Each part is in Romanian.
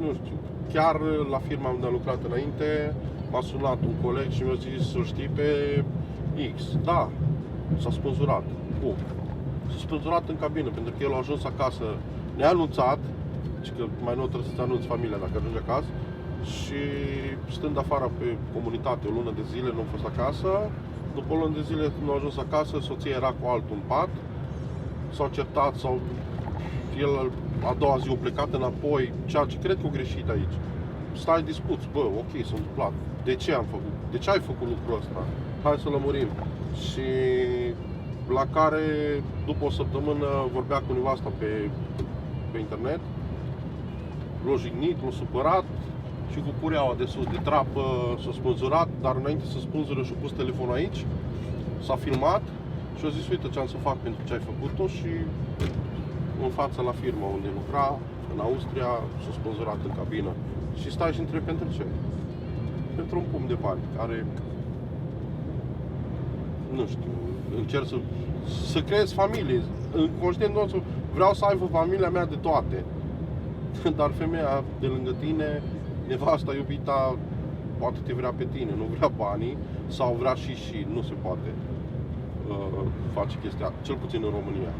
nu știu, chiar la firma unde am lucrat înainte, m-a sunat un coleg și mi-a zis să-l știi pe X. Da, s-a spânzurat. Bun. S-a spânzurat în cabină, pentru că el a ajuns acasă neanunțat, și că mai nou trebuie să-ți anunți familia dacă ajungi acasă, și stând afară pe comunitate o lună de zile, nu a fost acasă. După o lună de zile, când a ajuns acasă, soția era cu altul în pat, s-au certat, sau el a doua zi a plecat înapoi, ceea ce cred că a greșit aici. Stai discuți, bă, ok, s-a întâmplat. De ce am făcut? De ce ai făcut lucrul ăsta? Hai să lămurim. Și la care, după o săptămână, vorbea cu nevasta pe internet, l-a jignit, l-a supărat și cu cureaua de sus de trapă s-a spânzurat, dar înainte să spânzure și-a pus telefonul aici, s-a filmat și a zis, uite ce am să fac pentru ce ai făcut-o, și în fața la firma unde lucra, în Austria, s-a spânzurat în cabină. Și stai și întrebi pentru ce? Pentru un pumn de bani, care, nu știu, încerc să creez familie. În conștient nostru vreau să aibă familia mea de toate. Dar femeia de lângă tine, nevasta, iubita, poate te vrea pe tine, nu vrea banii, sau vrea și nu se poate face chestia, cel puțin în România.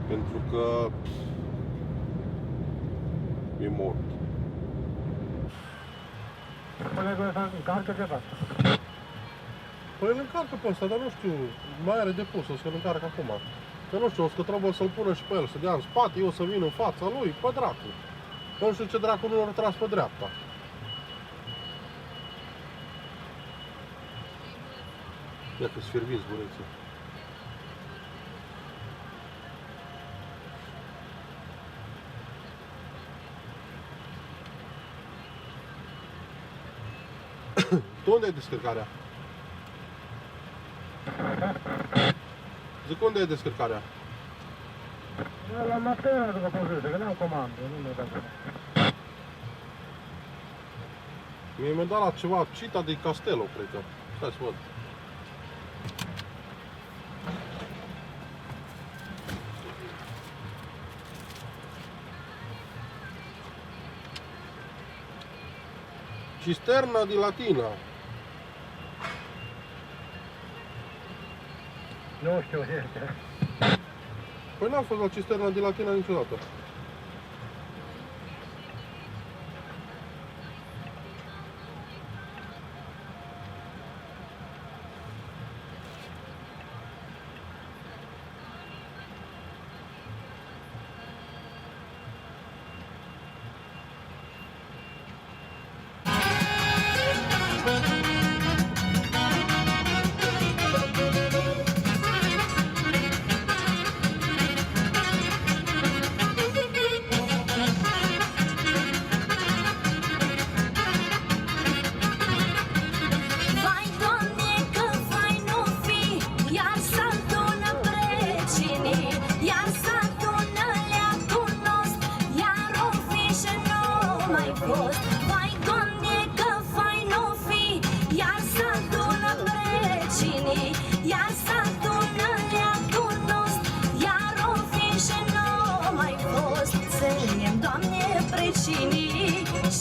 Pentru că e mort. Colegul ăsta încarcă ceva. Păi îl încarcă pe ăsta, dar nu știu, mai are de pus, o să-l încarcă acum. Că nu știu, o să trebuie să-l pună și pe el, să dea în spate, eu să vin în fața lui, pe dracu. Că nu știu ce dracu nu l-a tras pe dreapta. Ia că-s fierbiți, bureții. Tu unde e descărcarea? Zic, unde e descărcarea? La materna după pozite, că n-am comandă, nu mi-a dat. Mie mi-a dat la ceva Città di Castello, cred că. Stai să văd. Cisterna di Latina. Nu știu ce este. Păi n-am fost la Cisterna di Latina niciodată.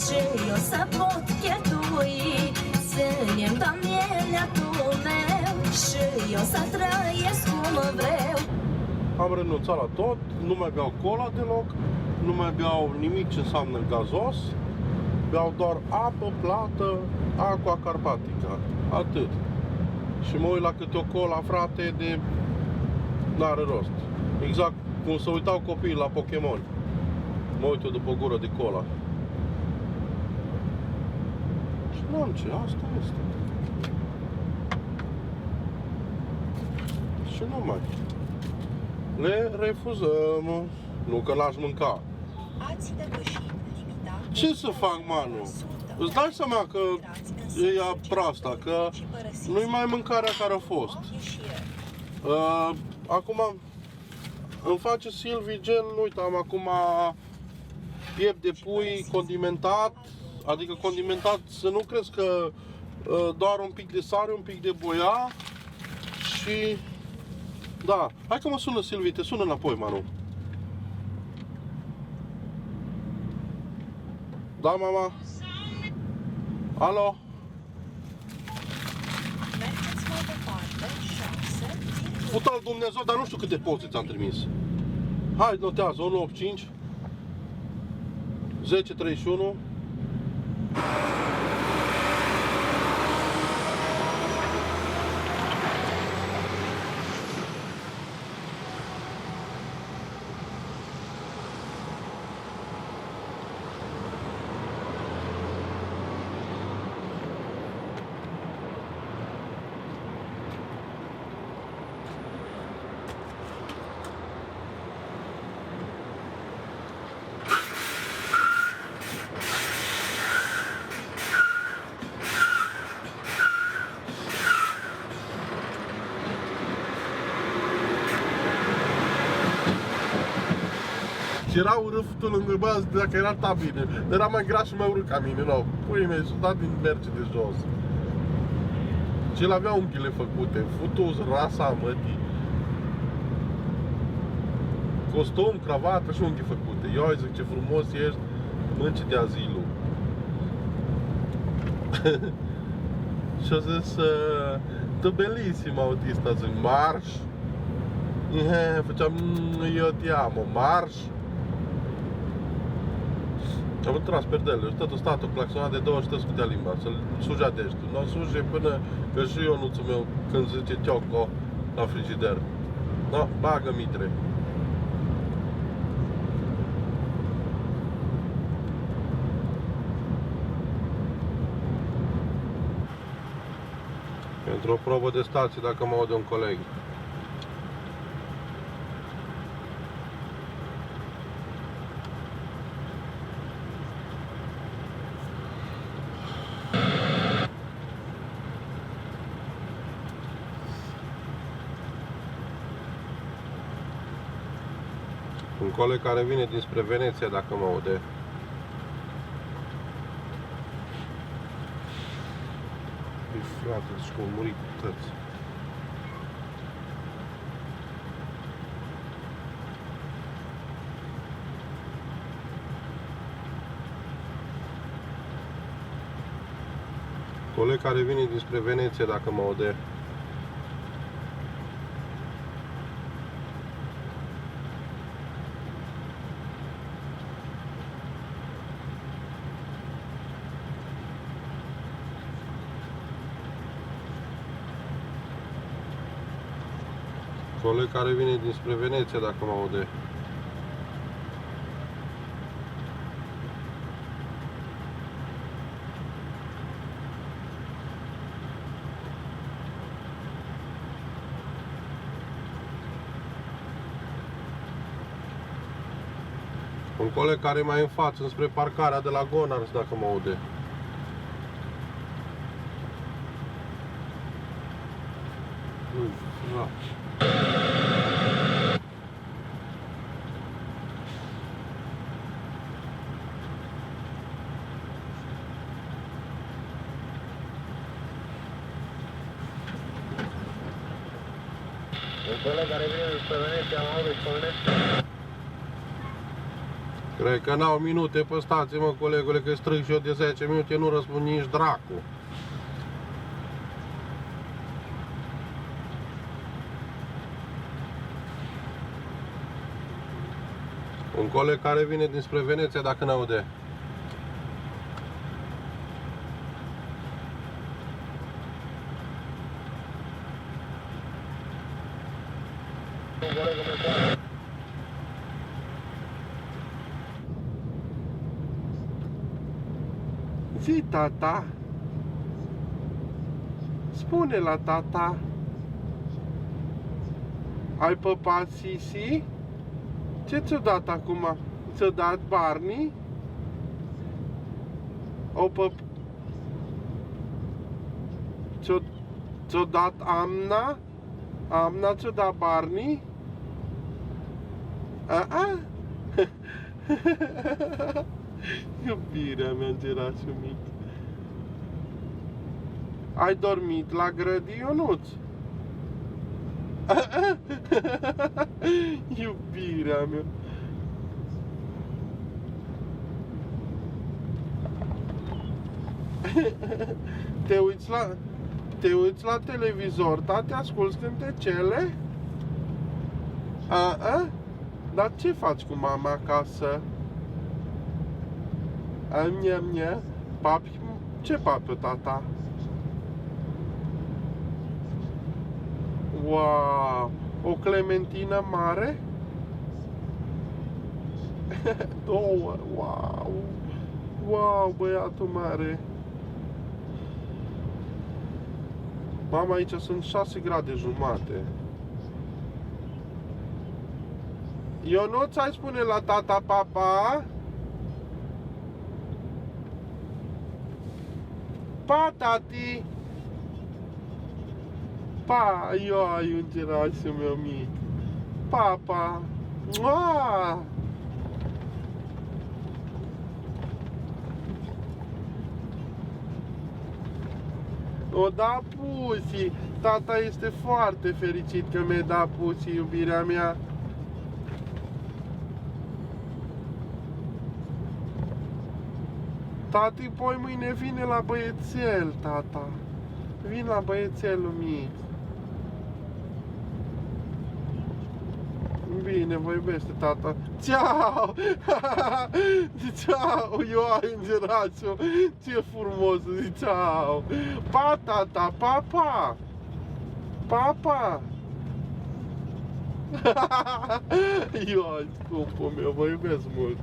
Și eu să pot cheltui, ține-mi, Doamne, leatul meu, și eu să trăiesc cum vreau. Am renunțat la tot, nu mai beau cola deloc, nu mai beau nimic ce înseamnă gazos, beau doar apă plată, aqua carpatica, atât. Și mă uit la câte o cola, frate, de n-are rost. Exact cum se uitau copiii la Pokémon. Mă uit eu după o gură de cola. Și nu am ce, asta este. Și nu mai. Le refuzăm. Nu că l-aș mânca. Ați depășit limita. Ce să fac, manu? Îți dai seama că e ea proasta, că nu-i mai mâncarea care a fost. Acum îmi face Silvi gen, uite, am acum piept de pui condimentat, adică condimentat, să nu crezi că doar un pic de sare, un pic de boia și... Da, hai că mă sună Silvi, te sună înapoi, Manu. Da, mama? Alo? Mergeți mai departe, 6, Fut al Dumnezeu, dar nu știu câte poze ți-am trimis. Hai, notează, 185 1031. Era urâtul lângă bă, dacă era ta bine. Era mai gras și mai urât ca mine, nu. Puii mei, s-a dat din merge de jos. Și el avea unghiile făcute, futus, rasa, mătii. Costum, cravată și unghii făcute. Eu zic, ce frumos ești, mânci de azilul. Și-a zis, tu bellissima autista, zic, marș. Făceam, eu te amo, marș. Am tras perdelele și totul statul claxonat de 2 ori și te scutea limba, să-l sujadești. Nu o suje până că și Ionuțul meu când zice Tioco la frigider. No, bagă mitre. Pentru o probă de stație dacă mă aude un coleg. Un coleg care vine dinspre Veneția, dacă mă aude. Ei, frate, și că au murit toți. Coleg care vine dinspre Veneția, dacă mă aude. Coleg care vine dinspre Veneția, dacă mă aude. Un coleg care e mai în față, înspre parcarea de la Gonars, dacă mă aude. Da. Un coleg care vine spre Veneția, mă aude, pornește. Cred că n-au minute pe stație, mă, colegule, că strâng și eu de 10 minute, nu răspund nici dracu. Un coleg care vine dinspre Veneția, dacă n-aude. Un coleg îmi poate. Zi, tata. Spune la tata. Ai păpat Sisi? Ce ți-o dat acum? Ți-o dat Barney? O ți-o dat Amna? Amna ți-o dat Barney? A-a? Iubirea mea, îngerașul mic. Ai dormit la grădii, Ionuț? Iubirea mea. Te uiți la televizor, da? Te asculți cântecele? A? Dar ce faci cu mama acasă? Am, papi? Ce papi, tata? Wow! O clementină mare? Două! Wow! Wow, băiatul mare! Mama, aici sunt 6 grade jumate. Ionuț, ai spune la tata papa? Pa, tati! Pa, ai îngerașul meu mic. Papa! Mua! O da pusi! Tata este foarte fericit că mi-ai dat pusi, iubirea mea. Tati, poi mâine vine la băiețel, tata. Vin la băiețelul mic. Bine, vă iubește, tata. Ceau! Ceau, Ioan îngerașul. Ce frumos, zic ceau. Pa, tata, papa! Papa! Ioan, scumpul meu, vă iubesc mult.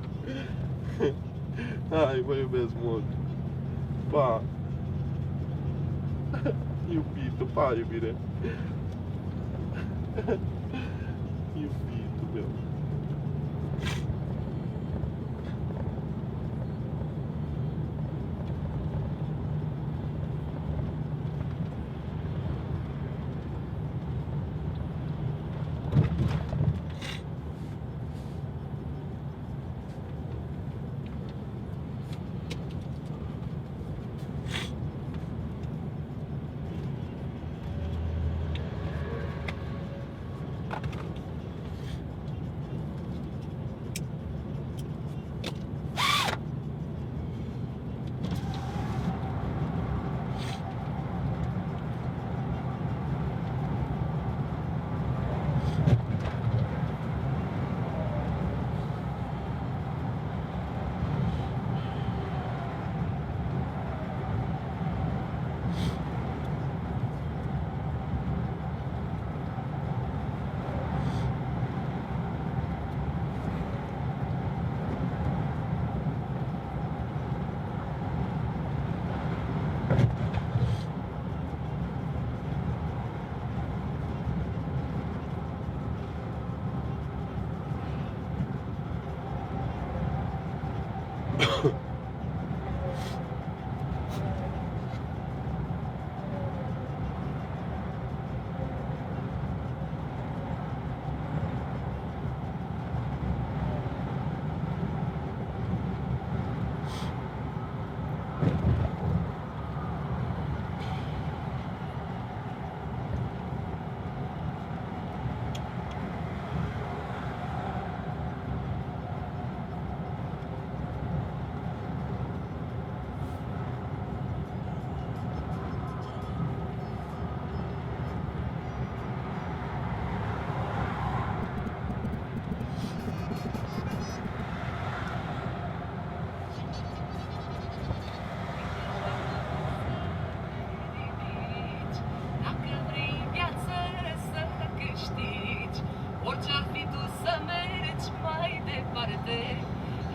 Hai, vă iubesc mult. Pa! Iubitul, pa, iubire. Iubitul meu.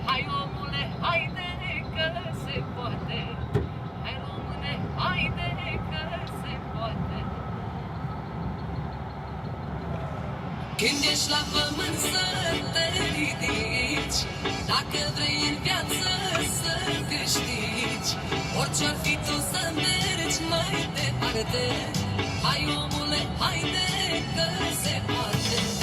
Hai omule, haide că se poate. Hai române, haide că se poate. Când ești la pământ să te ridici, dacă vrei în viață să câștigi, orice-ar fi tu să mergi mai departe. Hai omule, haide că se poate.